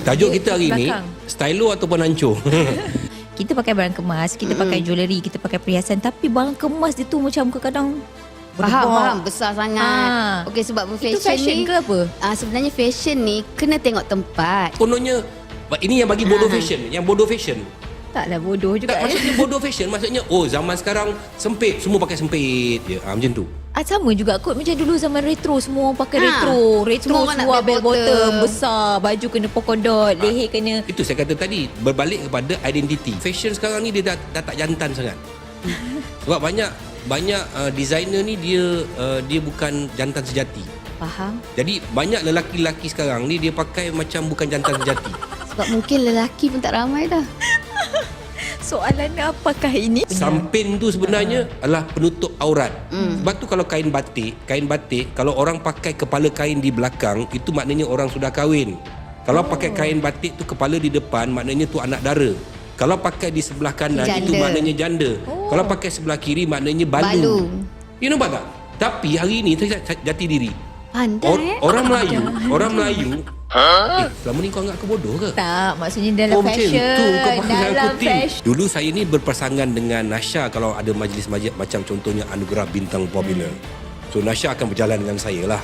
Tajuk kita hari ni, stylo ataupun hancur. Kita pakai barang kemas, kita pakai jewellery, kita pakai perhiasan, tapi barang kemas dia tu macam kadang-kadang Faham, besar sangat. Okey, sebab itu fashion ni ke apa? sebenarnya fashion ni kena tengok tempat. Kononnya ini yang bagi bodoh fashion, yang bodoh fashion. Taklah bodoh juga. Tak, maksudnya bodoh fashion, maksudnya zaman sekarang sempit, semua pakai sempit je. Macam tu. Sama juga kot macam dulu zaman retro, semua orang pakai Semua retro orang nak seluar bell bell bottom besar, baju kena polka dot, leher kena. Itu saya kata tadi, berbalik kepada identiti. Fashion sekarang ni dia dah tak jantan sangat. Sebab banyak designer ni dia bukan jantan sejati. Faham? Jadi banyak lelaki-lelaki sekarang ni dia pakai macam bukan jantan sejati. Sebab mungkin lelaki pun tak ramai dah. Soalannya apakah ini? Sampin tu sebenarnya adalah penutup aurat. Sebab tu kalau kain batik, kalau orang pakai kepala kain di belakang, itu maknanya orang sudah kahwin. Kalau pakai kain batik tu kepala di depan, maknanya tu anak dara. Kalau pakai di sebelah kanan, janda. itu maknanya janda. Kalau pakai sebelah kiri, maknanya balu. You know tak? Tapi hari ni saya jati diri. Pandai Orang Melayu selama ni kau anggap aku bodoh ke? Tak, maksudnya dalam fashion. Macam tu kau pakai Dalam aku tim. fashion. Dulu saya ni berpasangan dengan Nasha kalau ada majlis-majlis macam contohnya Anugerah Bintang Popular. So Nasha akan berjalan dengan saya lah.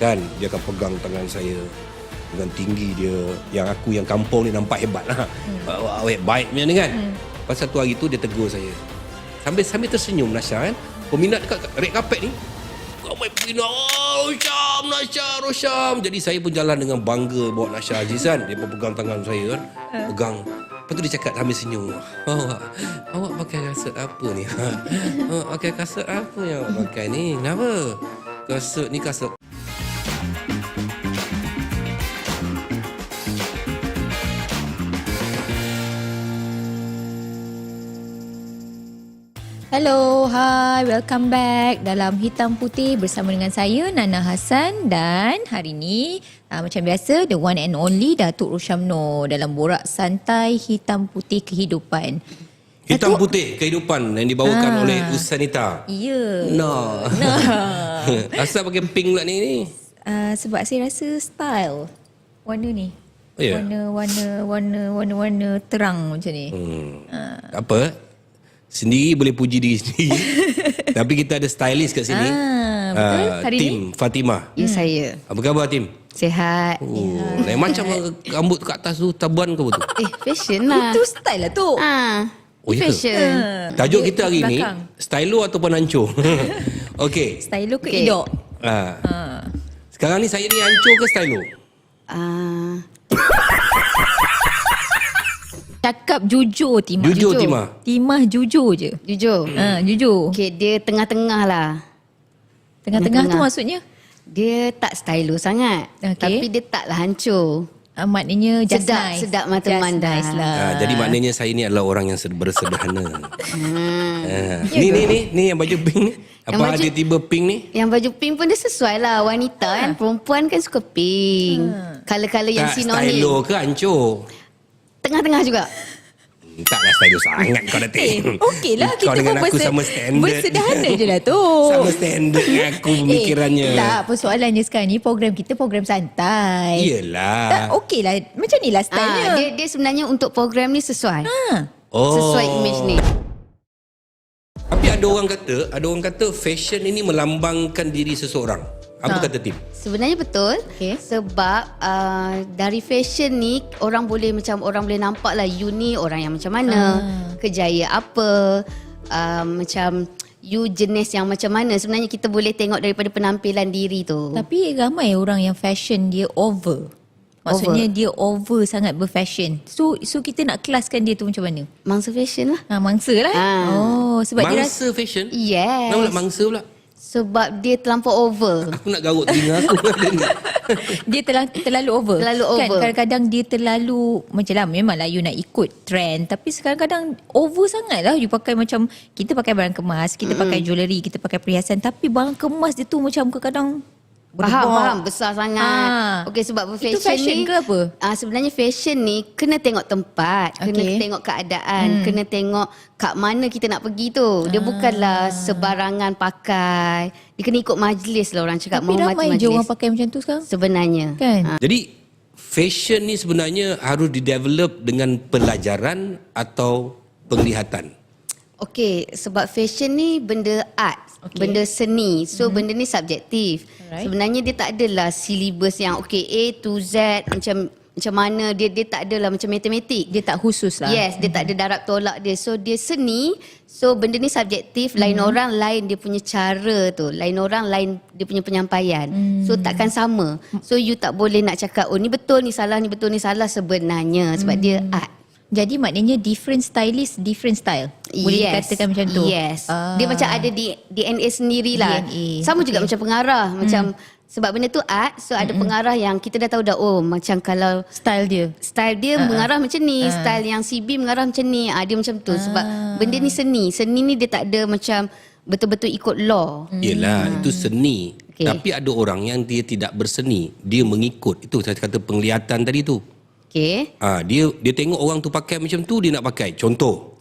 Kan? Dia akan pegang tangan saya dengan tinggi dia. Yang aku yang kampung ni nampak hebat lah. Awet baik macam ni kan. Pas satu hari tu dia tegur saya. Sambil tersenyum Nasha kan. Peminat dekat red carpet ni. Ramai peminat. Rosyam. Jadi saya pun jalan dengan bangga bawa Nasha Aziz kan. Dia pun pegang tangan saya kan. Pegang. Lepas tu dia cakap sambil senyum. Awak pakai kasut apa ni? Pakai kasut apa yang awak pakai ni? Kenapa? Kasut ni kasut. Hello, hi, welcome back dalam Hitam Putih bersama dengan saya Nana Hassan, dan hari ni macam biasa the one and only Datuk Rosyamno dalam borak santai Hitam Putih Kehidupan. Hitam Putih Kehidupan yang dibawakan oleh Usanita. Ya. Nah. Asal pakai pink pula ni? Sebab saya rasa style warna ni. Oh, ya? Warna terang macam ni. Tak apa. Sendiri boleh puji diri sendiri. Tapi kita ada stylist kat sini. Betul hari Tim ni. Fatimah. Ya, saya. Apa khabar Tim? Sihat. Lain macam rambut kat atas tu tabuan ke betul? Fashion lah. Itu style lah tu. Oh, ya ke? Fashion. Tajuk kita hari ni, belakang. stylo ataupun hancur. Okey. Stylo ke Okey. idok? Sekarang ni saya ni hancur ke stylo? Cakap jujur Timah. Jujur, Timah. Timah jujur je. Jujur. Jujur. Okey, dia tengah-tengah lah. Tengah-tengah tu maksudnya? Dia tak stylo sangat. Okey. Tapi dia taklah hancur. Maknanya just nice. Sedap mata Just memandang. nice lah. Jadi maknanya saya ni adalah orang yang bersederhana. Ni yang baju pink ni. Apa ada tiba pink ni? Yang baju pink pun dia sesuai lah. Wanita kan, perempuan kan suka pink. Color-color yang Tak sinonim. stylo ke hancur? Tengah-tengah juga. Taklah stylo sangat kau dah tengok. Okey lah, Kau kita dengan pun aku sama standard. bersederhana je lah tu. Sama standard dengan aku pemikirannya. Tak, persoalannya sekarang ni program kita program santai. Iyalah. Tak, okey lah. Macam ni lah stylenya. Dia sebenarnya untuk program ni sesuai. Oh. Sesuai image ni. Tapi ada orang kata fashion ini melambangkan diri seseorang. Apa kata Tim? Sebenarnya betul. Okey. Sebab dari fashion ni orang boleh nampak lah you ni orang yang macam mana, kejaya apa, macam you jenis yang macam mana. Sebenarnya kita boleh tengok daripada penampilan diri tu. Tapi ramai orang yang fashion dia over. Maksudnya dia over sangat berfashion. So kita nak kelaskan dia tu macam mana? Mangsa fashion lah. Mangsa lah. Oh, sebab dia Mangsa fashion? Yes. Kenapa pula mangsa pula? Sebab dia terlampau over. Aku nak garuk telinga aku. dia terlalu over. Terlalu Kan over. kadang-kadang dia terlalu macam lah, memanglah you nak ikut trend, tapi kadang-kadang over sangat lah. You pakai macam, kita pakai barang kemas, kita pakai jewellery, kita pakai perhiasan, tapi barang kemas dia tu macam kadang Faham, besar sangat. Okey, sebab Itu fashion fashion ni ke apa? Sebenarnya fashion ni kena tengok tempat, kena tengok keadaan, kena tengok kat mana kita nak pergi tu. Dia bukanlah sebarangan pakai. Dia kena ikut majlis lah, orang cakap Tapi menghormati ramai majlis. je orang pakai macam tu sekarang Sebenarnya. kan. Jadi fashion ni sebenarnya harus didevelop dengan pelajaran atau penglihatan? Okey, sebab fashion ni benda art, benda seni. So benda ni subjektif. Alright. Sebenarnya dia tak adalah silibus yang okey A to Z macam mana dia tak adalah macam matematik. Dia tak khusus lah. Yes, dia tak ada darab tolak dia. So dia seni. So benda ni subjektif, lain orang lain dia punya cara tu, lain orang lain dia punya penyampaian. So takkan sama. So you tak boleh nak cakap oh ni betul ni salah, ni betul ni salah sebenarnya sebab dia art. Jadi maknanya different stylist, different style. Boleh dikatakan macam tu? Yes. Dia macam ada DNA sendirilah. DNA, Sama juga macam pengarah. Macam sebab benda tu art, so ada pengarah yang kita dah tahu dah, oh macam kalau Style dia. style dia mengarah macam ni, style yang CB mengarah macam ni. Dia macam tu. Sebab benda ni seni. Seni ni dia tak ada macam betul-betul ikut law. Yelah, itu seni. Okey. Tapi ada orang yang dia tidak berseni, dia mengikut. Itu saya kata penglihatan tadi tu. Okay. Dia tengok orang tu pakai macam tu, dia nak pakai. Contoh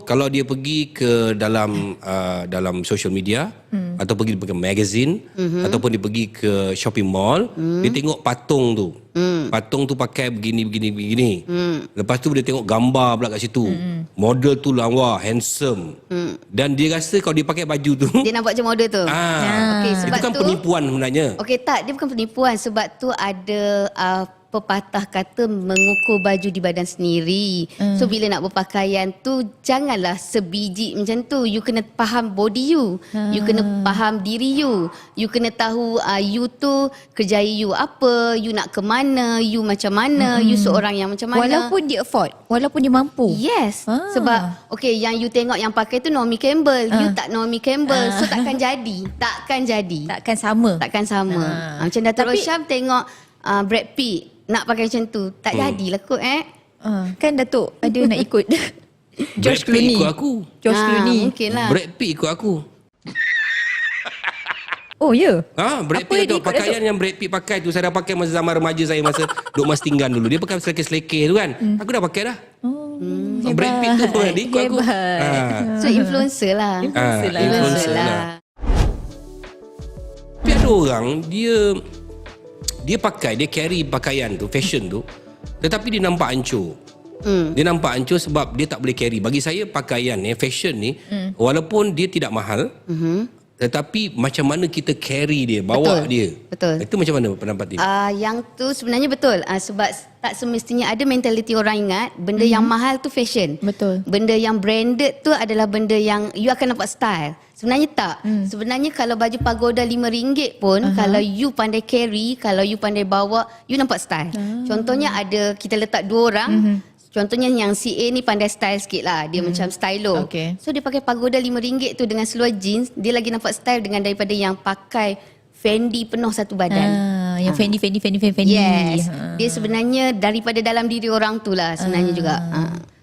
kalau dia pergi ke dalam social media atau pergi ke magazine ataupun dia pergi ke shopping mall, dia tengok patung tu. Patung tu pakai begini. Lepas tu dia tengok gambar pula kat situ. Model tu lawa, handsome. Dan dia rasa kalau dia pakai baju tu Dia nak buat macam model tu. Okay, sebab itu kan tu, penipuan sebenarnya. okey tak, dia bukan penipuan sebab tu ada pepatah kata mengukur baju di badan sendiri. So bila nak berpakaian tu janganlah sebiji macam tu. You kena faham body you. You kena faham diri you. You kena tahu you tu kerjaya you apa, you nak ke mana, you macam mana, you seorang yang macam mana. Walaupun dia afford, walaupun dia mampu. Yes. Sebab okey yang you tengok yang pakai tu Naomi Campbell, you tak Naomi Campbell. So takkan jadi. Takkan sama. Takkan sama. Macam Datuk Rosham tengok Brad Pitt nak pakai macam tu, tak jadilah kot Kan Datuk ada nak ikut Brad Pitt ikut aku. George Clooney. Mungkin lah. Brad Pitt ikut aku. Oh ya? Brad Apa Pitt dia tu ikut pakaian yang Brad Pitt pakai tu saya dah pakai masa zaman remaja saya masa duduk Mas Tinggan dulu. Dia pakai selekeh-selekeh tu kan. Aku dah pakai dah. Brad Pitt tu pun dia ikut aku. So influencer lah. Influencer lah. Tapi ada orang dia pakai, dia carry pakaian tu, fashion tu, tetapi dia nampak hancur. Dia nampak hancur sebab dia tak boleh carry. Bagi saya pakaian ni, fashion ni, walaupun dia tidak mahal, tetapi macam mana kita carry dia, bawa dia. Betul. Itu macam mana pendapat dia? Yang tu sebenarnya betul. Sebab tak semestinya ada mentaliti orang ingat benda yang mahal tu fashion. Betul. Benda yang branded tu adalah benda yang you akan nampak style. Sebenarnya tak. Sebenarnya kalau baju pagoda RM5 pun, kalau you pandai carry, kalau you pandai bawa, you nampak style. Contohnya ada, kita letak dua orang. Contohnya yang si A ni pandai style sikit lah. Dia macam stylo. Okay. So dia pakai pagoda RM5 tu dengan seluar jeans, dia lagi nampak style dengan daripada yang pakai Fendi penuh satu badan. Yang Fendi. Yes. Dia sebenarnya daripada dalam diri orang tu lah sebenarnya juga.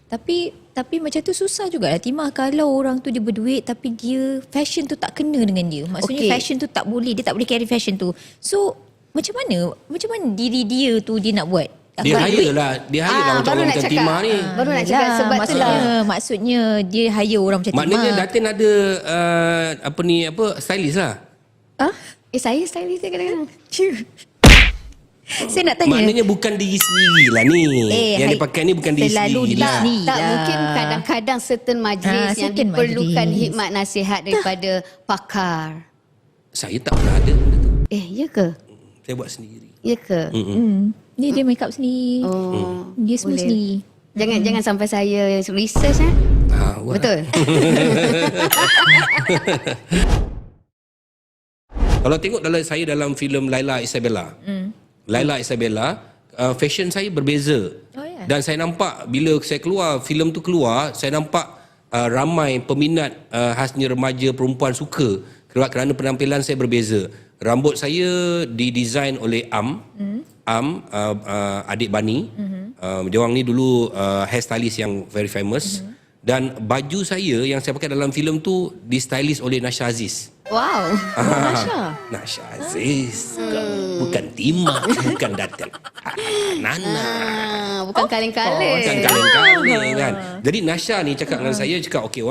Tapi macam tu susah jugalah Timah, kalau orang tu dia berduit tapi dia fashion tu tak kena dengan dia. Maksudnya fashion tu tak boleh, dia tak boleh carry fashion tu. So macam mana diri dia tu dia nak buat? Dia hire lah macam orang macam Timah ni. Baru nak cakap sebab maksudnya dia hire orang macam Timah. Maknanya Datin ada stylist lah. saya stylist dia kadang-kadang. Saya nak tanya. Maknanya bukan diri sendiri lah ni. Yang dia pakai ni bukan diri selalu sendiri lah. Tak, mungkin kadang-kadang certain majlis yang certain diperlukan majlis. hikmat nasihat daripada pakar. Saya tak pernah ada benda tu. Ya ke? Saya buat sendiri. Ya ke? Dia make up sendiri. Dia semua boleh. sendiri. Jangan sampai saya research Betul. Kalau tengok dalam filem Laila Isabella. Laila Isabella, fashion saya berbeza. Dan saya nampak bila saya keluar, filem tu keluar, saya nampak ramai peminat khasnya remaja perempuan suka kerana penampilan saya berbeza. Rambut saya didesain oleh adik Bani. Dia orang ni dulu hairstylist yang very famous. Dan baju saya yang saya pakai dalam filem tu di-stylist oleh Nasha Aziz. Wow. Nasha Aziz. Bukan Timah, bukan Datin. Nana. Bukan kaleng-kaleng. Bukan kaleng-kaleng kan. Jadi Nasha ni cakap dengan saya, cakap, okey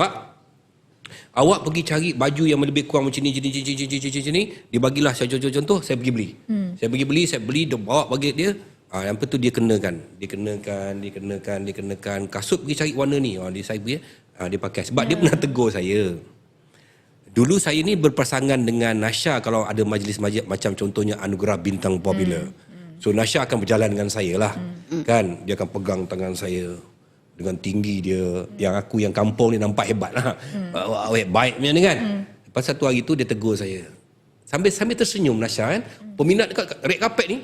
awak pergi cari baju yang lebih kurang macam ni. Dia bagilah saya contoh, saya pergi beli. Saya pergi beli, dia bawa bagi dia. Yang tu dia kenakan. Kasut pergi cari warna ni. Dia saya pergi, dia pakai. Sebab dia pernah tegur saya. Dulu saya ni berpasangan dengan Nasha kalau ada majlis-majlis macam contohnya Anugerah Bintang Popular. So Nasha akan berjalan dengan saya lah. Kan? Dia akan pegang tangan saya dengan tinggi dia. Yang aku yang kampung ni nampak hebat lah. Baik macam ni kan. Lepas satu hari tu dia tegur saya. Sambil tersenyum Nasha kan. Peminat dekat red carpet ni.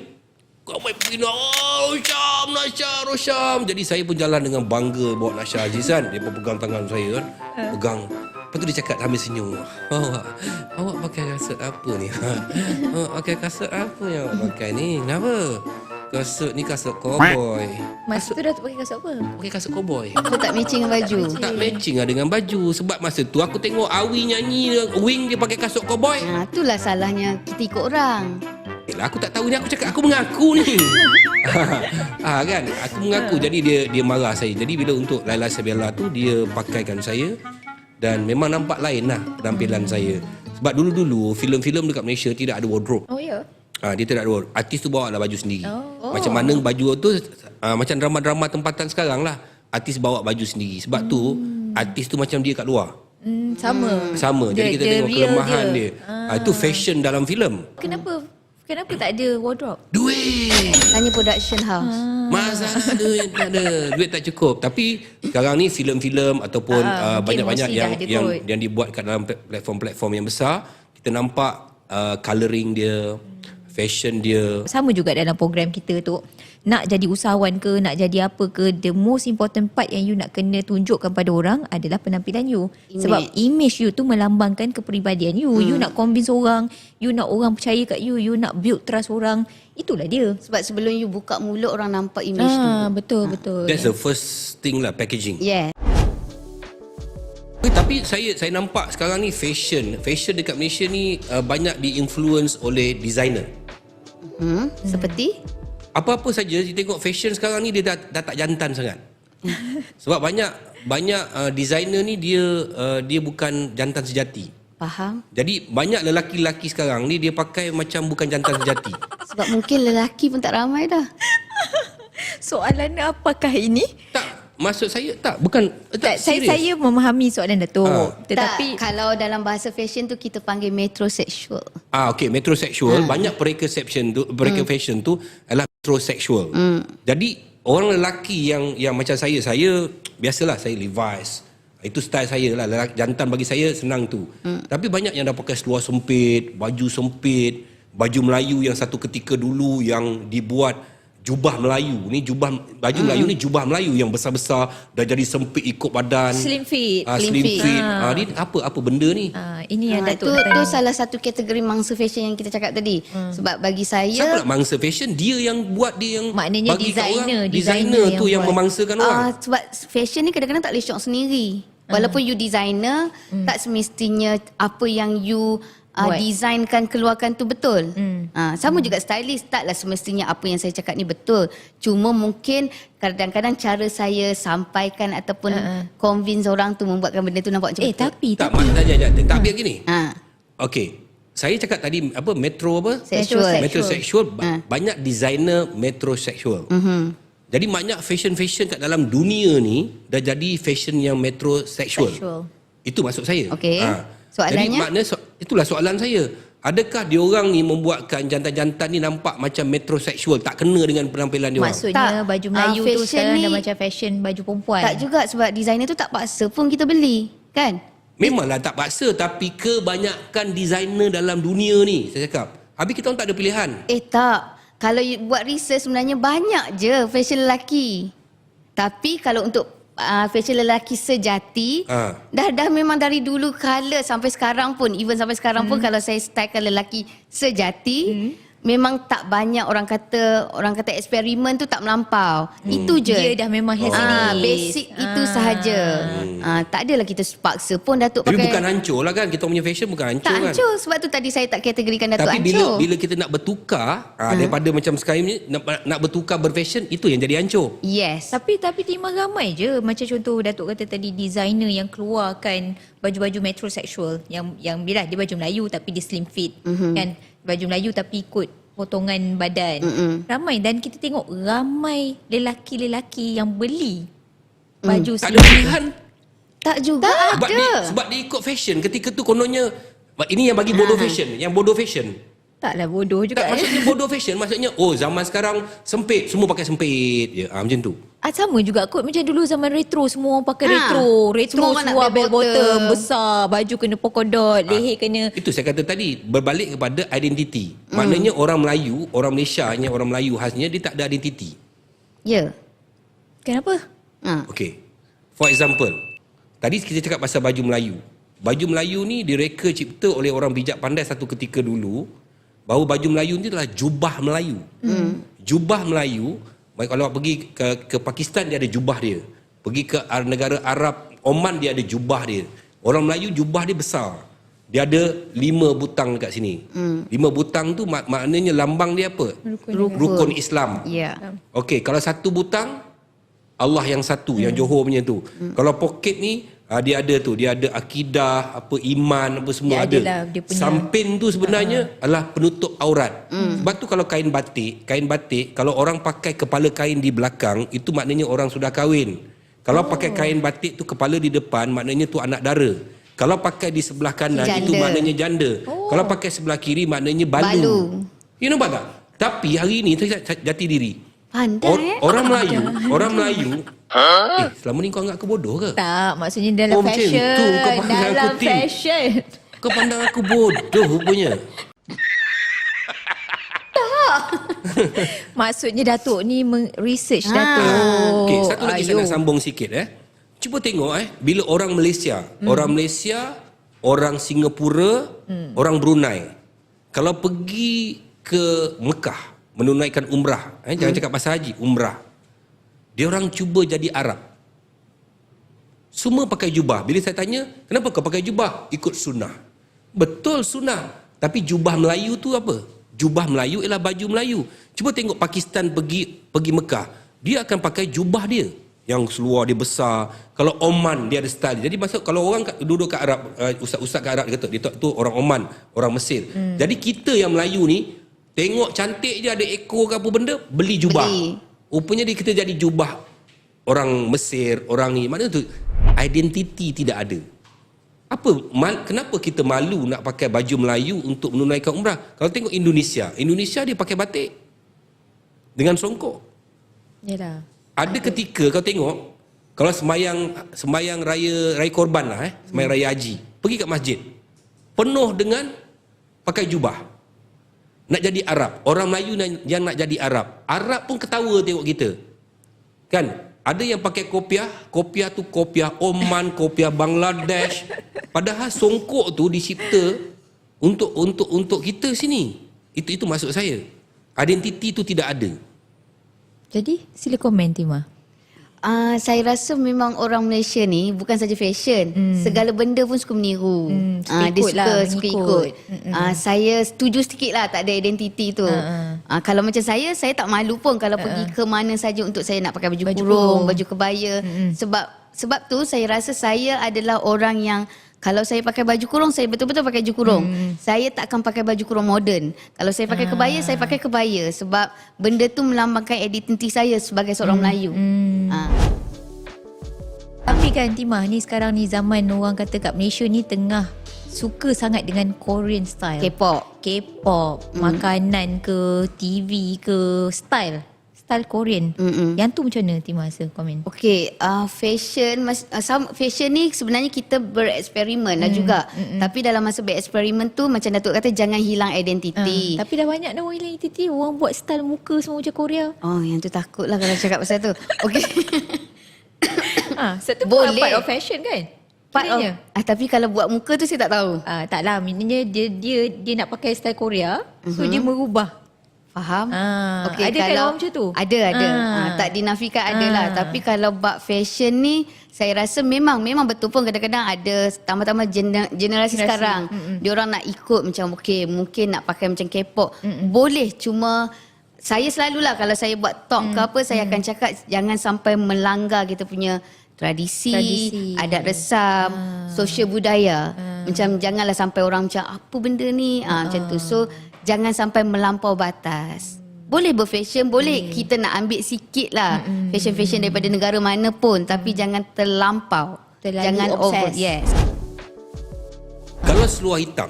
Kau main peminat. Rosyam, Nasha, Rosyam. Jadi saya pun jalan dengan bangga bawa Nasha Aziz kan. Dia pun pegang tangan saya kan. Pegang. Lepas tu dia cakap sambil senyum. Awak pakai kasut apa ni? Pakai kasut apa yang awak pakai ni? Kenapa? Kasut ni kasut cowboy. Masa tu Datuk pakai kasut apa? Pakai kasut cowboy. So tak matching dengan baju. Tak matching lah dengan baju. Sebab masa tu aku tengok Awi nyanyi, Wing dia pakai kasut cowboy. Itulah salahnya kita ikut orang. Aku tak tahu ni, aku cakap aku mengaku ni. Kan, aku mengaku. Jadi dia marah saya. Jadi bila untuk Laila Sabella tu dia pakaikan saya dan memang nampak lain lah penampilan saya. Sebab dulu-dulu filem-filem dekat Malaysia tidak ada wardrobe. Oh ya. Dia tidak ada wardrobe. Artis tu bawa lah baju sendiri. Macam mana baju tu macam drama-drama tempatan sekarang lah. Artis bawa baju sendiri. Sebab tu artis tu macam dia kat luar. Sama. Jadi kita tengok kelemahan dia. Itu fashion dalam filem. Kenapa tak ada wardrobe? Duit. Tanya production house. Masalah duit tak ada. Duit tak cukup. Tapi sekarang ni filem-filem ataupun banyak-banyak yang dibuat kat dalam platform-platform yang besar, kita nampak colouring dia, fashion dia. Sama juga dalam program kita tu. Nak jadi usahawan ke, nak jadi apa ke, the most important part yang you nak kena tunjukkan pada orang adalah penampilan you. Sebab image you tu melambangkan kepribadian you. You nak convince orang, you nak orang percaya kat you, you nak build trust orang. Itulah dia. Sebab sebelum you buka mulut orang nampak image tu. Betul. That's the first thing lah, packaging. Yeah. Tapi saya nampak sekarang ni fashion dekat Malaysia ni banyak di-influence oleh designer. Seperti? Apa-apa saja kita tengok fashion sekarang ni dia dah tak jantan sangat. Sebab banyak designer ni dia bukan jantan sejati. Faham. Jadi banyak lelaki-lelaki sekarang ni dia pakai macam bukan jantan sejati. Sebab mungkin lelaki pun tak ramai dah. Soalannya apakah ini? Tak, maksud saya bukan Saya memahami soalan Datuk. Tetapi tak, kalau dalam bahasa fashion tu kita panggil metrosexual. okey, metrosexual. Banyak mereka fashion tu adalah metrosexual. Jadi orang lelaki yang macam saya biasalah saya Levi's. Itu style saya lah. Jantan bagi saya senang tu. Tapi banyak yang dah pakai seluar sempit, baju sempit, baju Melayu yang satu ketika dulu yang dibuat jubah Melayu ni, baju Melayu ni jubah Melayu yang besar-besar dah jadi sempit ikut badan. slim fit. Slim fit. Ni apa benda ni? Ini yang Datuk tu salah satu kategori mangsa fashion yang kita cakap tadi. Sebab bagi Siapa saya nak mangsa fashion? Dia yang buat, dia yang maknanya bagi kat orang. designer Designer tu yang buat. memangsakan orang. sebab fashion ni kadang-kadang tak boleh syok sendiri. Walaupun you designer, tak semestinya apa yang you designkan, keluarkan tu betul. Sama juga stylist, taklah semestinya apa yang saya cakap ni betul. Cuma mungkin kadang-kadang cara saya sampaikan ataupun convince orang tu membuatkan benda tu nampak macam betul. Tapi Tak biar gini. Okey. Saya cakap tadi metrosexual. Banyak designer metrosexual. Jadi banyak fashion kat dalam dunia ni dah jadi fashion yang metrosexual. Itu maksud saya. Okey. Soalannya? Jadi makna itulah soalan saya. Adakah diorang ni membuatkan jantan-jantan ni nampak macam metrosexual, tak kena dengan penampilan diorang? Maksudnya baju Melayu tu fashion sekarang dah ni macam fashion baju perempuan. Tak juga, sebab designer tu tak paksa pun kita beli, kan? Memanglah tak paksa, tapi kebanyakan designer dalam dunia ni, saya cakap, habis kita orang tak ada pilihan. Tak. Kalau you buat research sebenarnya banyak je fashion lelaki. Tapi kalau untuk fashion lelaki sejati, dah memang dari dulu kala sampai sekarang pun, even sampai sekarang pun kalau saya stylekan lelaki sejati, memang tak banyak orang kata eksperimen tu tak melampau. Itu je. Dia dah memang has it is. Basic itu sahaja. Tak adalah kita paksa pun Datuk Tapi pakai. bukan hancur lah kan, kita punya fashion bukan hancur Tak kan. hancur, sebab tu tadi saya tak kategorikan Datuk Tapi hancur. bila kita nak bertukar daripada macam sekarang ni nak bertukar berfashion, itu yang jadi hancur. Yes. Tapi timah ramai je. Macam contoh Datuk kata tadi, designer yang keluarkan baju-baju metrosexual yang bila dia baju Melayu tapi dia slim fit kan, baju Melayu tapi ikut potongan badan. Ramai, dan kita tengok ramai lelaki-lelaki yang beli baju Tak ada sendiri. pilihan. Tak juga Sebab dia ikut fashion. Ketika tu kononnya, ini yang bagi bodoh fashion. Yang bodoh fashion. Taklah bodoh juga. Tak, maksudnya bodoh fashion. Maksudnya, zaman sekarang sempit. Semua pakai sempit je. Macam tu. Sama juga kot macam dulu zaman retro, semua orang pakai Ha, retro semua orang nak seluar bell bell bottom bottom. besar, baju kena polka dot, leher kena. Itu saya kata tadi, berbalik kepada identiti. Maknanya orang Melayu, orang Malaysia hanya orang Melayu khasnya, dia tak ada identiti. Ya. Kenapa? Okay. For example, tadi kita cakap pasal baju Melayu. Baju Melayu ni direka cipta oleh orang bijak pandai satu ketika dulu, bahawa baju Melayu ni adalah jubah Melayu. Jubah Melayu, kalau pergi ke Pakistan dia ada jubah dia. Pergi ke negara Arab, Oman dia ada jubah dia. Orang Melayu jubah dia besar. Dia ada 5 butang dekat sini. 5 butang tu maknanya lambang dia apa? Rukun Islam. Ya. Okey, kalau 1 butang, Allah yang satu, yang Johor punya tu. Kalau poket ni, dia ada tu, dia ada akidah, apa iman, apa semua Dia ada. adalah dia punya- Samping tu sebenarnya adalah penutup aurat. Sebab tu kalau kain batik, kalau orang pakai kepala kain di belakang, itu maknanya orang sudah kahwin. Kalau pakai kain batik tu kepala di depan, maknanya tu anak dara. Kalau pakai di sebelah kanan, itu Janda. maknanya janda. Kalau pakai sebelah kiri, maknanya balu. Balu. You nampak tak? Tapi hari ni, saya jati diri. Pandai Orang Melayu, selama ni kau anggap aku bodoh ke? Tak, maksudnya dalam macam fashion. tu kau pandang aku, Dalam Tin. fashion. Kau pandang aku bodoh rupanya. Maksudnya Datuk ni research Datuk. Okey, satu lagi saya Ayuh. nak sambung sikit Cuba tengok bila orang Malaysia, orang Singapura, orang Brunei, kalau pergi ke Mekah menunaikan umrah, jangan cakap pasal haji, umrah. Dia orang cuba jadi Arab. Semua pakai jubah. Bila saya tanya, kenapa kau pakai jubah? Ikut sunnah. Betul sunnah. Tapi jubah Melayu tu apa? Jubah Melayu ialah baju Melayu. Cuba tengok Pakistan pergi Mekah. Dia akan pakai jubah dia. Yang seluar dia besar. Kalau Oman, dia ada style. Jadi maksud kalau orang duduk kat Arab, ustaz-ustaz kat Arab, dia kata, dia tu orang Oman, orang Mesir. Jadi kita yang Melayu ni, tengok cantik je ada ekor ke apa benda, beli jubah. Rupanya kita jadi jubah orang Mesir, orang ni. Maknanya tu, identiti tidak ada. Kenapa kita malu nak pakai baju Melayu untuk menunaikan umrah? Kalau tengok Indonesia dia pakai batik dengan songkok. Yalah. Ada ketika kau tengok, kalau semayang raya korban lah, semayang raya haji, pergi kat masjid, penuh dengan pakai jubah. Nak jadi Arab. Orang Melayu yang nak jadi Arab. Arab pun ketawa tengok kita. Kan? Ada yang pakai kopiah tu kopiah Oman, kopiah Bangladesh. Padahal songkok tu dicipta untuk kita sini. Itu maksud saya. Identiti tu tidak ada. Jadi sila komen Timah. Saya rasa memang orang Malaysia ni bukan saja fashion, segala benda pun suka meniru. Dia suka ikut. Saya setuju sikit lah tak ada identiti tu. Kalau macam saya tak malu pun kalau pergi ke mana saja untuk saya nak pakai baju kurung, baju kebaya. Sebab tu saya rasa saya adalah orang yang kalau saya pakai baju kurung, saya betul-betul pakai baju kurung. Saya tak akan pakai baju kurung moden. Kalau saya pakai kebaya, saya pakai kebaya. Sebab benda tu melambangkan identiti saya sebagai seorang Melayu. Tapi kan Timah ni sekarang ni zaman orang kata kat Malaysia ni tengah suka sangat dengan Korean style. K-pop, makanan ke, TV ke, style Korean. Yang tu macam mana Timah rasa komen? Okey, fashion ni sebenarnya kita bereksperimen lah juga. Tapi dalam masa bereksperimen tu macam Datuk kata jangan hilang identiti. Tapi dah banyak dah orang hilang identiti. Orang buat style muka semua macam Korea. Oh, yang tu takut lah kalau cakap pasal tu. Okey. Satu Boleh. part of fashion kan? Kiranya. Tapi kalau buat muka tu saya tak tahu. Taklah, maknanya dia nak pakai style Korea. So dia merubah. Faham? Okey, ada kan orang macam tu? Ada. Tak dinafikan ada lah. Tapi kalau bab fashion ni, saya rasa memang betul pun kadang-kadang ada tambah-tambah generasi sekarang. Diorang nak ikut macam okey, mungkin nak pakai macam K-pop. Boleh, cuma saya selalulah kalau saya buat talk ke apa, saya akan cakap jangan sampai melanggar kita punya tradisi. Adat resam, sosial budaya. Macam janganlah sampai orang macam apa benda ni, macam tu. So jangan sampai melampau batas. Boleh berfashion, boleh kita nak ambil sikit lah fashion-fashion daripada negara mana pun, tapi jangan terlampau. Terlalu jangan over. obses. Yes. Kalau seluar hitam,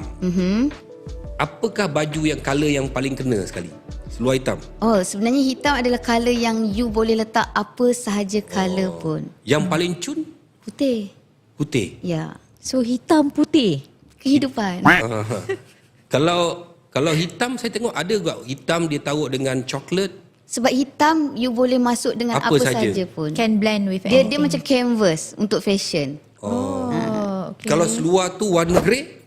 apakah baju yang colour yang paling kena sekali? Seluar hitam. Oh, sebenarnya hitam adalah colour yang you boleh letak apa sahaja colour pun. Yang paling cun, Putih. putih. Ya. So hitam putih. Kehidupan. Kalau hitam, saya tengok ada juga hitam dia taruh dengan coklat. Sebab hitam you boleh masuk dengan Apa apa saja. saja pun. Can blend with Dia anything. macam canvas untuk fashion. Oh, okay. Kalau seluar tu warna grey,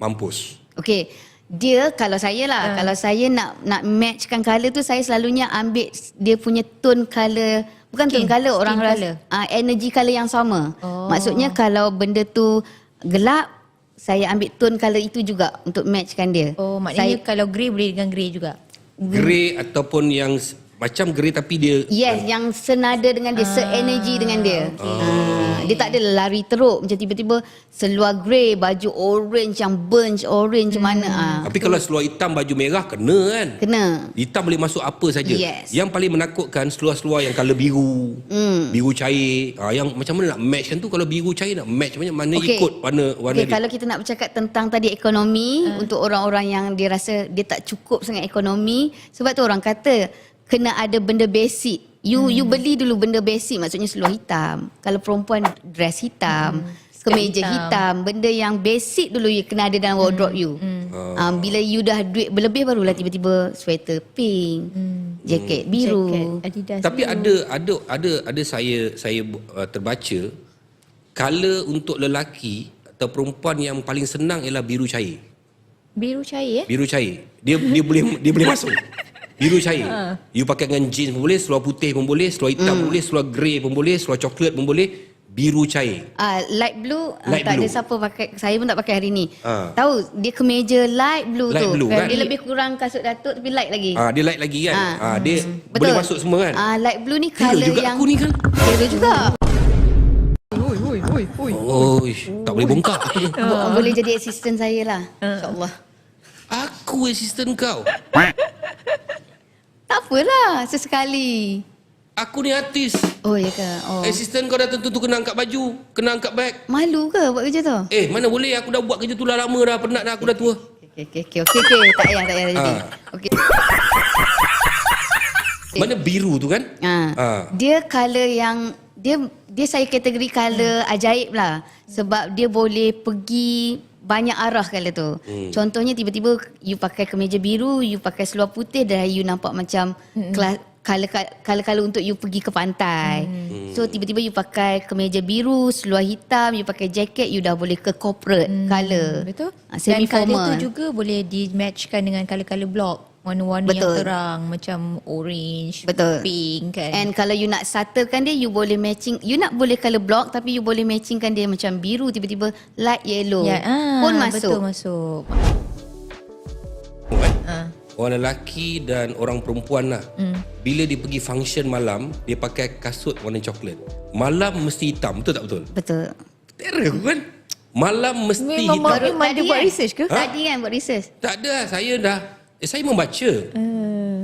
mampus. Okey. Dia kalau saya lah, kalau saya nak matchkan colour tu, saya selalunya ambil dia punya tone colour, bukan tone colour, orang skin rasa energy colour yang sama. Oh. Maksudnya kalau benda tu gelap, saya ambil tone colour itu juga untuk matchkan dia. Oh, maknanya kalau grey boleh dengan grey juga. Grey ataupun yang macam grey tapi dia Yes, yang senada dengan dia, se-energy dengan dia. Dia tak ada lari teruk macam tiba-tiba seluar grey, baju orange yang burnt orange mana. tapi kalau seluar hitam baju merah kena kan? Kena. Hitam boleh masuk apa saja. Yes. Yang paling menakutkan seluar-seluar yang colour biru. Biru cair. Yang macam mana nak matchkan tu, kalau biru cair nak match macam mana ikut warna Okay, dia. kalau kita nak bercakap tentang tadi ekonomi, untuk orang-orang yang dia rasa dia tak cukup sangat ekonomi, sebab tu orang kata kena ada benda basic. You beli dulu benda basic, maksudnya seluar hitam. Kalau perempuan dress hitam, kemeja hitam, benda yang basic dulu you kena ada dalam wardrobe you. Bila you dah duit berlebih barulah tiba-tiba sweater pink, jaket biru. Jacket Adidas. Tapi ada saya terbaca colour untuk lelaki atau perempuan yang paling senang ialah biru cair. Biru cair Biru cair. Dia boleh masuk. Biru cair. You pakai dengan jeans pun boleh, seluar putih pun boleh, seluar hitam pun boleh, seluar grey pun boleh, seluar coklat pun boleh. Biru cair. Light blue, Light tak blue. ada siapa pakai. Saya pun tak pakai hari ni. Tahu dia kemeja light blue Light tu. blue, kan? Dia lebih kurang kasut Datuk tapi light lagi. Dia light lagi kan. Dia Betul. boleh masuk semua kan. Light blue ni Kira colour juga yang aku ni kan. kira juga. Oh, tak boleh bongkar. Boleh jadi assistant saya lah. InsyaAllah. Aku assistant kau. Tak apalah, sesekali. Aku ni artis. Oh, ya ke? Oh. Assistant kau dah tentu kena angkat baju, kena angkat beg. Malu ke buat kerja tu? Mana boleh, aku dah buat kerja tu dah lama dah, penat dah, aku dah tua. Okey. Tak payah jadi. Okey. Mana biru tu kan? Dia colour yang dia saya kategori colour ajaib lah. Sebab dia boleh pergi banyak arah colour tu. Contohnya tiba-tiba you pakai kemeja biru, you pakai seluar putih, dah you nampak macam colour untuk you pergi ke pantai. So tiba-tiba you pakai kemeja biru, seluar hitam, you pakai jaket, you dah boleh ke corporate colour. Betul. Dan Semi colour formal. tu juga boleh di-matchkan dengan colour-colour block. Warna-warna yang Betul. terang macam orange, Betul. pink kan. And kalau you nak subtlekan dia, you boleh matching. You nak boleh colour block tapi you boleh matchingkan dia macam biru tiba-tiba light yellow. Pun Betul masuk. masuk. Orang lelaki dan orang perempuan lah. Bila dia pergi function malam, dia pakai kasut warna coklat. Malam mesti hitam, betul tak betul? Betul. Terror kan? Malam mesti Memang hitam. Mak ada buat research ke? Tadi kan buat research. Tak ada, saya dah saya membaca.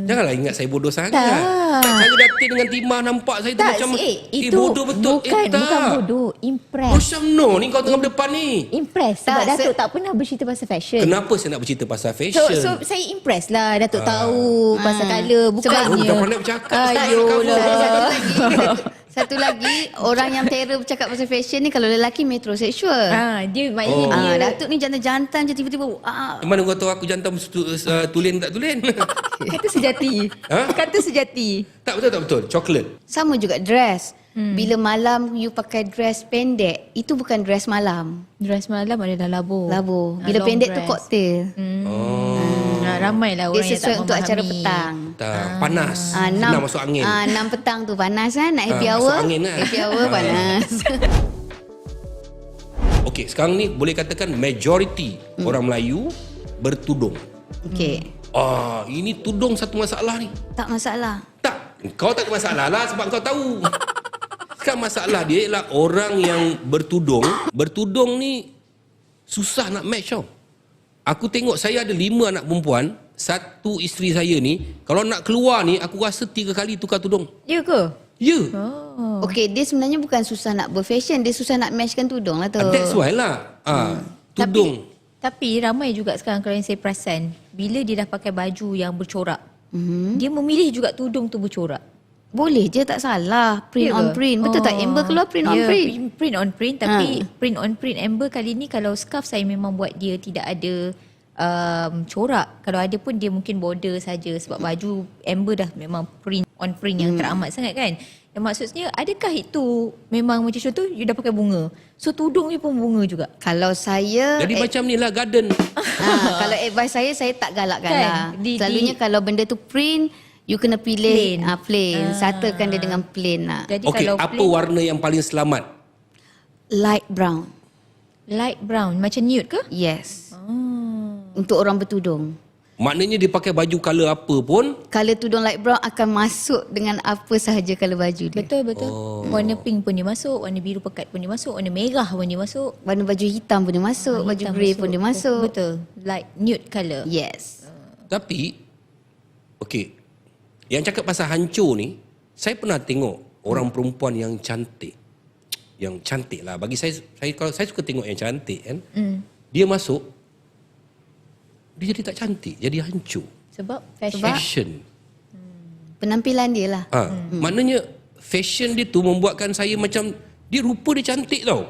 Janganlah ingat saya bodoh sangat. Tak. Saya datang dengan timah nampak saya tu macam itu bodoh betul. Bukan bodoh, impress. Macam no ni kau tengah berdepan ni. Impress sebab Tak, Datuk tak pernah bercerita pasal fashion. Kenapa saya nak bercerita pasal fashion? So saya impress lah Datuk tahu pasal colour bukannya. dah pandai bercakap. Ayolah. Satu lagi, orang yang terror bercakap pasal fashion ni kalau lelaki metrosexual. Dia maknanya dia Datuk ni jantan-jantan je tiba-tiba. Mana kau tahu aku jantan tulen tak tulen? kata sejati. Kata sejati. Tak betul. Coklat. Sama juga dress. Bila malam you pakai dress pendek, itu bukan dress malam. Dress malam adalah labu. Bila long pendek tu dress. cocktail. Ramailah orang Dia yang tak sesuai untuk memahami. acara petang. Panas. Senang masuk angin. 6 petang tu panas kan, nak happy masuk hour. angin kan? Happy hour panas. Okey, sekarang ni boleh katakan majoriti orang Melayu bertudung. Okey. Ini tudung satu masalah ni. Tak masalah. Tak, kau tak ada masalah lah sebab kau tahu. Sekarang masalah dia ialah orang yang bertudung ni susah nak match tau. Aku tengok saya ada 5 anak perempuan, satu isteri saya ni, kalau nak keluar ni, aku rasa 3 kali tukar tudung. Ya ke? Ya. Oh. Okey, dia sebenarnya bukan susah nak berfashion, dia susah nak matchkan tudung lah tu. That's why lah. Tudung. Tapi ramai juga sekarang kalau yang saya perasan, bila dia dah pakai baju yang bercorak, dia memilih juga tudung tu bercorak. Boleh je, tak salah. Print Ya on ke? print. Betul tak? Amber keluar print on Ya, print. print on print. Tapi print on print Amber kali ni kalau scarf saya memang buat dia tidak ada corak. Kalau ada pun dia mungkin border saja sebab baju Amber dah memang print on print yang teramat sangat kan. Yang maksudnya adakah itu memang macam contoh you dah pakai bunga. So tudungnya pun bunga juga. Kalau saya... Jadi macam ni lah garden. kalau advice saya tak galakkan Kan? lah. Selalunya kalau benda tu print, you kena pilih Plain. plain. Settlekan dia dengan plain lah. Jadi Okey, kalau apa plain, warna yang paling selamat? Light brown. light brown macam nude ke? Yes. Untuk orang bertudung. Maknanya dia pakai baju colour apa pun, Color tudung light brown akan masuk dengan apa sahaja color baju dia. Betul betul. Warna pink pun dia masuk, warna biru pekat pun dia masuk, warna merah pun dia masuk. Warna baju hitam pun dia masuk, baju Hitam grey pun dia masuk. Betul. Light nude colour. Yes. tapi okey. Yang cakap pasal hancur ni, saya pernah tengok orang perempuan yang cantik. Yang cantik lah. Bagi saya kalau saya suka tengok yang cantik kan. Dia masuk, dia jadi tak cantik, jadi hancur. Sebab fashion. Fashion. Penampilan dia lah. Maknanya fashion dia tu membuatkan saya macam, dia rupa dia cantik tau.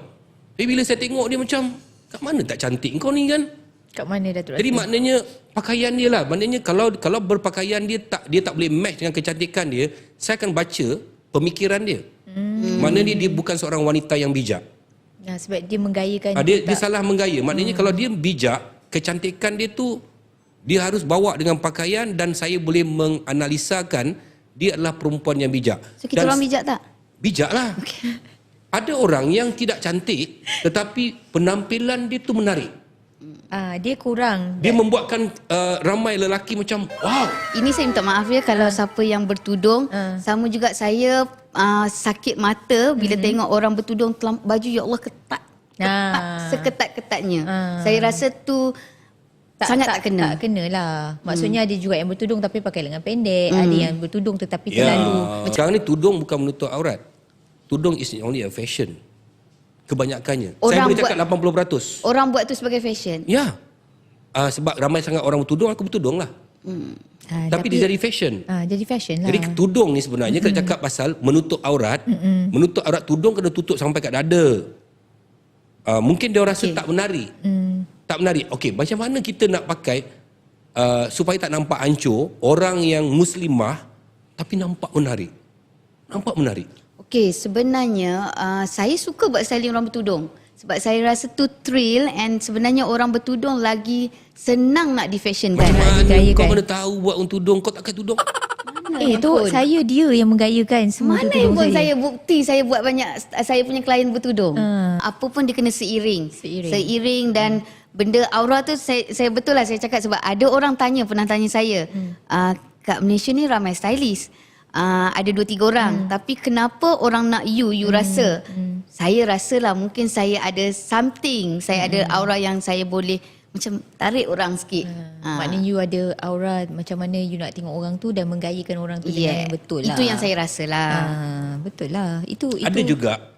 Tapi bila saya tengok dia macam, kat mana tak cantik kau ni kan? Kat mana Datuk Rasa? Jadi maknanya pakaian dia lah. Maknanya kalau berpakaian dia tak boleh match dengan kecantikan dia, saya akan baca pemikiran dia. Maknanya dia bukan seorang wanita yang bijak. Ya, sebab dia menggayakan. Dia salah menggaya. Maknanya kalau dia bijak, kecantikan dia tu dia harus bawa dengan pakaian dan saya boleh menganalisakan dia adalah perempuan yang bijak. So kita orang bijak tak? Bijak lah. Ada orang yang tidak cantik tetapi penampilan dia tu menarik. Dia kurang. Dia membuatkan ramai lelaki macam wow. Ini saya minta maaf ya kalau siapa yang bertudung. Sama juga saya sakit mata bila tengok orang bertudung baju ya Allah ketat. Seketat-ketatnya. Saya rasa tu sangat tak kena. Tak kena lah. Maksudnya ada juga yang bertudung tapi pakai lengan pendek. Ada yang bertudung tetapi terlalu. Sekarang ni tudung bukan menutup aurat. Tudung is only a fashion. Kebanyakannya. Saya Orang boleh cakap 80%. Orang buat tu sebagai fashion. Ya. Sebab ramai sangat orang bertudung, aku bertudung lah. Tapi dia jadi fashion. Jadi fashion lah. Jadi tudung ni sebenarnya kalau cakap pasal menutup aurat, menutup aurat tudung kena tutup sampai kat dada. Mungkin dia rasa tak menarik. Tak menarik. Okey, macam mana kita nak pakai supaya tak nampak hancur orang yang muslimah tapi nampak menarik. Nampak menarik. Okey, sebenarnya saya suka buat styling orang bertudung. Sebab saya rasa tu thrill and sebenarnya orang bertudung lagi senang nak di-fashionkan. Macam mana digayakan. kau mana tahu buat orang tudung, kau tak pakai tudung. Tu dia yang menggayakan semua Mana tudung pun saya bukti saya buat banyak saya punya klien bertudung. Apa pun dia kena seiring dan benda aura tu saya betul lah saya cakap sebab ada orang pernah tanya saya kat Malaysia ni ramai stylist. Ada 2-3 orang tapi kenapa orang nak you rasa? Saya rasalah mungkin saya ada something, saya ada aura yang saya boleh macam tarik orang sikit. Maknanya you ada aura macam mana you nak tengok orang tu dan menggayakan orang tu dengan yang betul lah. Itu yang saya rasalah. Betul lah. Itu Ada juga.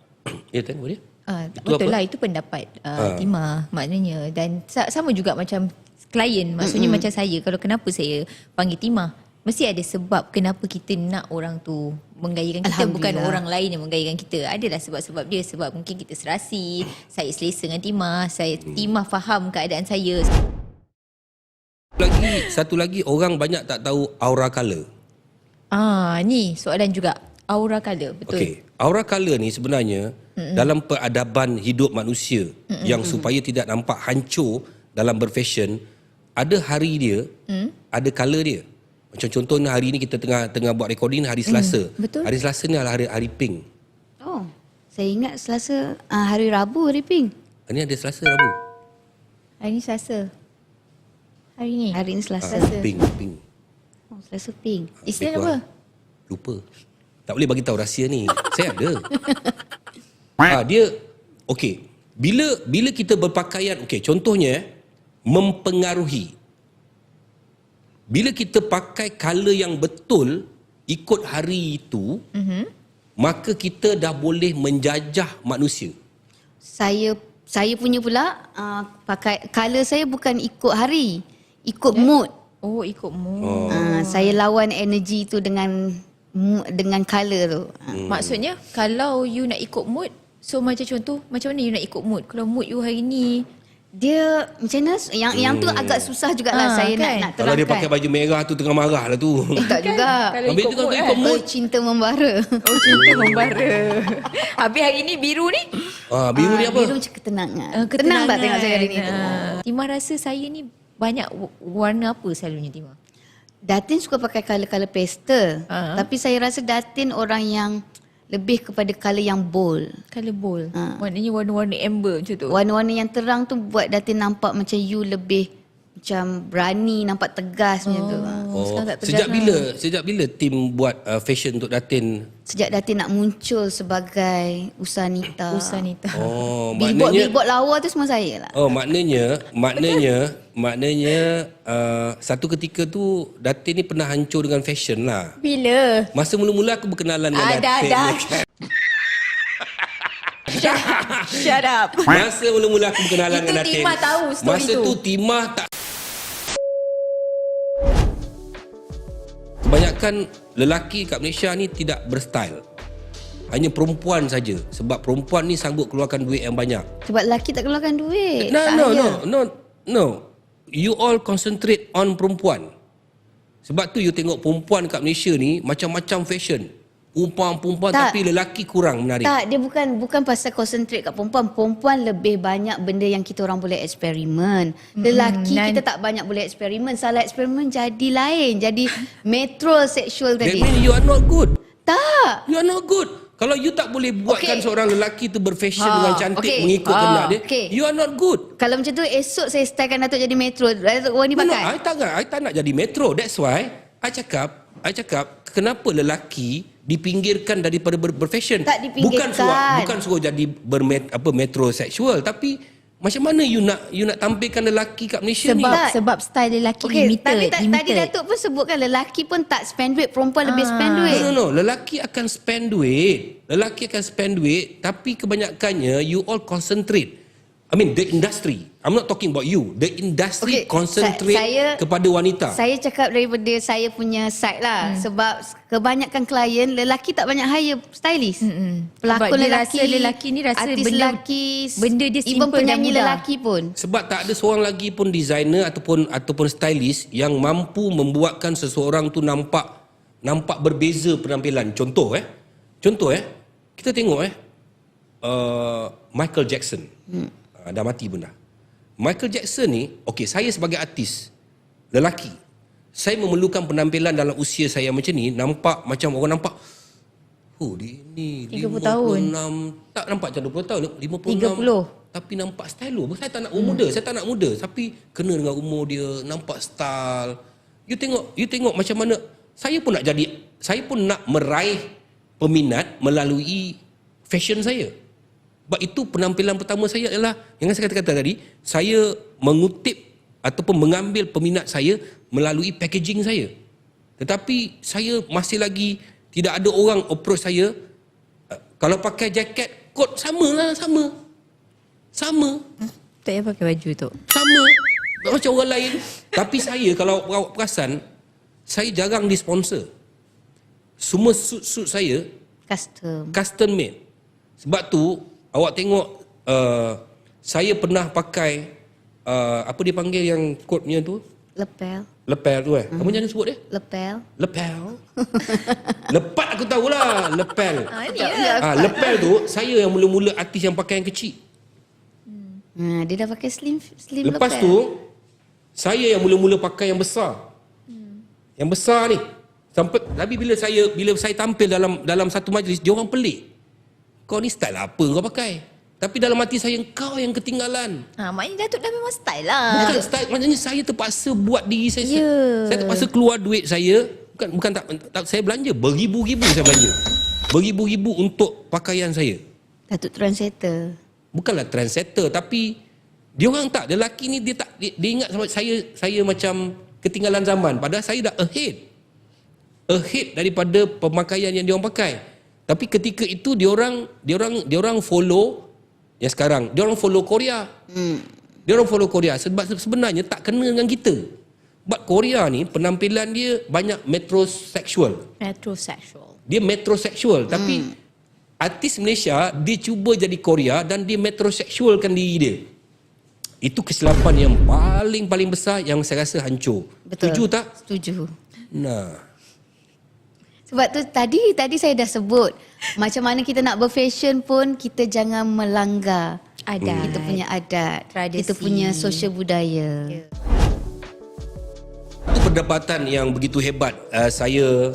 Ya, tengok dia. Betul lah, itu pendapat Timah maknanya. Dan sama juga macam klien. Maksudnya macam saya, kalau kenapa saya panggil Timah, mesti ada sebab kenapa kita nak orang tu menggayakan kita, bukan orang lain yang menggayakan kita. Adalah sebab-sebab dia. Sebab mungkin kita serasi, saya selesa dengan Timah, Timah faham keadaan saya. Satu lagi orang banyak tak tahu aura color. Ni soalan juga. Aura color, betul. Okey, aura color ni sebenarnya dalam peradaban hidup manusia yang supaya tidak nampak hancur dalam berfashion, ada hari dia, ada color dia. Macam contohnya hari ni kita tengah buat recording hari Selasa. Betul. Hari Selasa ni adalah hari Pink. Oh, saya ingat Selasa hari Rabu hari Pink. Ini ada Selasa Rabu. Hari ni Selasa. Hari ni. Hari ni Selasa. Pink. Oh, Selasa Pink. Istilah apa? Lupa. Tak boleh bagi tahu rahsia ni. Saya ada. Dia okey. Bila kita berpakaian, okey, contohnya mempengaruhi. Bila kita pakai color yang betul ikut hari itu, maka kita dah boleh menjajah manusia. Saya punya pula pakai color saya bukan ikut hari, ikut mood. Oh, ikut mood. Saya lawan energi tu dengan color tu. Maksudnya kalau you nak ikut mood, so macam contoh, macam mana you nak ikut mood? Kalau mood you hari ni, Dia macam mana? Yang tu agak susah jugalah saya kan? nak Kalau terangkan. dia pakai baju merah tu tengah marah lah tu. Tak juga. Kalau Habis ikut tu kalau mood ikut kan? mood, Cinta membara. Oh, cinta membara. Habis hari ni biru ni? biru ni apa? Biru macam ketenangan. Tenang tak tengok saya hari ni? Timah rasa saya ni banyak warna apa selalunya Timah? Datin suka pakai color-color pastel. Tapi saya rasa Datin orang yang lebih kepada color yang bold. Colour bold. Maknanya warna-warna amber macam tu. Warna-warna yang terang tu buat Datin nampak macam you lebih macam berani, nampak tegas macam tu. Sekarang tak tegas Sejak bila tim buat fashion untuk Datin? Sejak Datin nak muncul sebagai usanita. Usanita. Oh, maknanya Billboard lawa tu semua saya lah. maknanya satu ketika tu Datin ni pernah hancur dengan fashion lah. Bila? Masa mula-mula aku berkenalan dengan Datin. Dah. ni kan. Shut up. Masa mula-mula aku berkenalan Itu dengan Datin. Timah tahu story Masa tu. tu Timah tak. Kebanyakan lelaki kat Malaysia ni tidak berstyle. Hanya perempuan saja. Sebab perempuan ni sanggup keluarkan duit yang banyak. Sebab lelaki tak keluarkan duit. No. You all concentrate on perempuan. Sebab tu you tengok perempuan kat Malaysia ni macam-macam fashion. Perempuan Tak. tapi lelaki kurang menarik. Tak, dia bukan pasal concentrate kat perempuan. Perempuan lebih banyak benda yang kita orang boleh eksperimen. Lelaki kita tak banyak boleh eksperimen. Salah eksperimen jadi lain. Jadi metrosexual That tadi. means you are not good. Tak. You are not good. Kalau you tak boleh buatkan seorang lelaki tu berfashion dengan cantik okay. mengikut kehendak dia, Okay. you are not good. Kalau macam tu esok saya stylekan Datuk jadi metro. Datuk Wani No, pakai. I tak nak jadi metro. That's why I cakap kenapa lelaki dipinggirkan daripada berfashion? Tak dipinggirkan. Bukan suruh jadi metrosexual, tapi macam mana you nak tampilkan lelaki kat Malaysia ni? Sebab style lelaki limited. Tadi Datuk pun sebutkan lelaki pun tak spend duit, perempuan lebih spend duit. No. Lelaki akan spend duit, tapi kebanyakannya you all concentrate. I mean the industry. I'm not talking about you. The industry concentrate kepada wanita. Saya cakap daripada saya punya side lah. Sebab kebanyakan klien lelaki tak banyak hire stylist. Pelakon Sebab dia lelaki, rasa lelaki ni rasa artis benda- lelaki, benda dia even simple dan penyanyi mudah. lelaki pun. Sebab tak ada seorang lagi pun designer ataupun stylist yang mampu membuatkan seseorang tu nampak berbeza penampilan. Contoh kita tengok Michael Jackson. Dah mati pun dah. Michael Jackson ni, okey, saya sebagai artis lelaki, saya memerlukan penampilan dalam usia saya macam ni, nampak macam orang nampak, dia ni 30 tahun. Tak nampak macam 20 tahun, 56. 30. Tapi nampak style tu. Saya tak nak muda, tapi kena dengan umur dia, nampak style. You tengok macam mana saya pun nak meraih peminat melalui fashion saya. Sebab itu penampilan pertama saya adalah yang saya kata tadi, saya mengutip ataupun mengambil peminat saya melalui packaging saya. Tetapi saya masih lagi tidak ada orang approach saya, kalau pakai jaket, kot sama. Tak payah pakai baju tu. Sama macam orang lain. Tapi saya, kalau awak perasan, saya jarang disponsor. Semua suit saya custom made. Sebab tu awak tengok saya pernah pakai apa dia panggil yang coatnya tu? Lepel tu Kamu jangan sebut dia? Lepel. Lepat aku tahulah. Lepel. Lepel tu saya yang mula-mula artis yang pakai yang kecil. Dia dah pakai slim Lepas lepel. tu saya yang mula-mula pakai yang besar. Yang besar ni. Tapi bila saya tampil dalam satu majlis, dia orang pelik. Kau ni style apa kau pakai? Tapi dalam hati saya, kau yang ketinggalan. Maknanya Datuk dah memang style lah. Bukan style, maknanya saya terpaksa buat diri saya. Saya terpaksa keluar duit saya. Bukan tak saya belanja, beribu-ribu saya belanja. Beribu-ribu untuk pakaian saya. Datuk trendsetter. Bukanlah trendsetter, tapi Dia orang tak, lelaki ni dia tak dia ingat saya macam ketinggalan zaman, padahal saya dah ahead daripada pemakaian yang dia orang pakai. Tapi ketika itu dia orang follow yang sekarang, dia orang follow Korea. Dia orang follow Korea sebab sebenarnya tak kena dengan kita. Sebab Korea ni penampilan dia banyak metrosexual. Dia metrosexual tapi artis Malaysia dia cuba jadi Korea dan dia metrosexualkan diri dia. Itu kesilapan yang paling besar yang saya rasa hancur. Betul. Setuju tak? Setuju. Nah. Sebab tu tadi saya dah sebut, macam mana kita nak berfashion pun kita jangan melanggar Adat. kita punya adat, Tradisi. kita punya sosial budaya. Itu pendapatan yang begitu hebat saya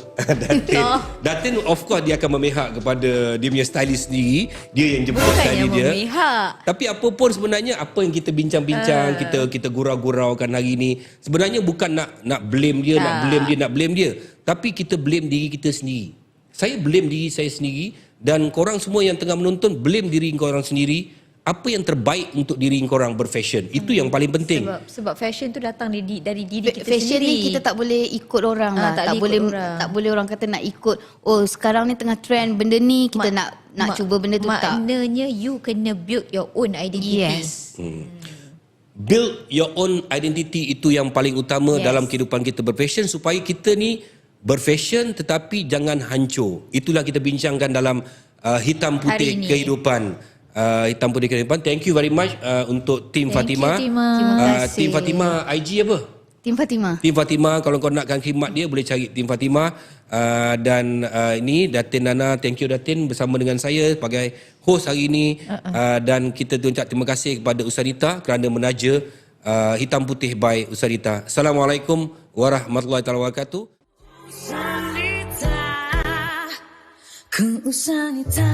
Datin of course dia akan memihak kepada dia punya stylist sendiri, dia yang jemput Bukan stylist yang dia. memihak. Tapi apa pun sebenarnya apa yang kita bincang-bincang, kita gurau-guraukan hari ni, sebenarnya bukan nak blame dia, nak blame dia, tapi kita blame diri kita sendiri. Saya blame diri saya sendiri dan korang semua yang tengah menonton blame diri korang sendiri. Apa yang terbaik untuk diri korang berfashion. Itu yang paling penting. Sebab fashion tu datang dari diri kita Fashion sendiri. ni kita tak boleh ikut orang lah. tak boleh ikut orang. Tak boleh orang kata nak ikut. Oh sekarang ni tengah trend benda ni, kita nak cuba benda tu, tak. Maknanya you kena build your own identity. Yes. Build your own identity, itu yang paling utama dalam kehidupan kita berfashion, supaya kita ni berfashion tetapi jangan hancur. Itulah kita bincangkan dalam Hitam Putih Kehidupan. Hitam Putih Kehidupan. Thank you very much untuk tim Fatimah. Terima kasih. Tim Fatimah IG apa? Tim Fatimah. Tim Fatimah, kalau kau nakkan khidmat dia boleh cari Tim Fatimah. Dan ini Datin Nana, thank you Datin bersama dengan saya sebagai host hari ini. Dan kita ucap terima kasih kepada Ustaz Rita kerana menaja Hitam Putih by Ustaz Rita. Assalamualaikum warahmatullahi wabarakatuh. Ku Usanita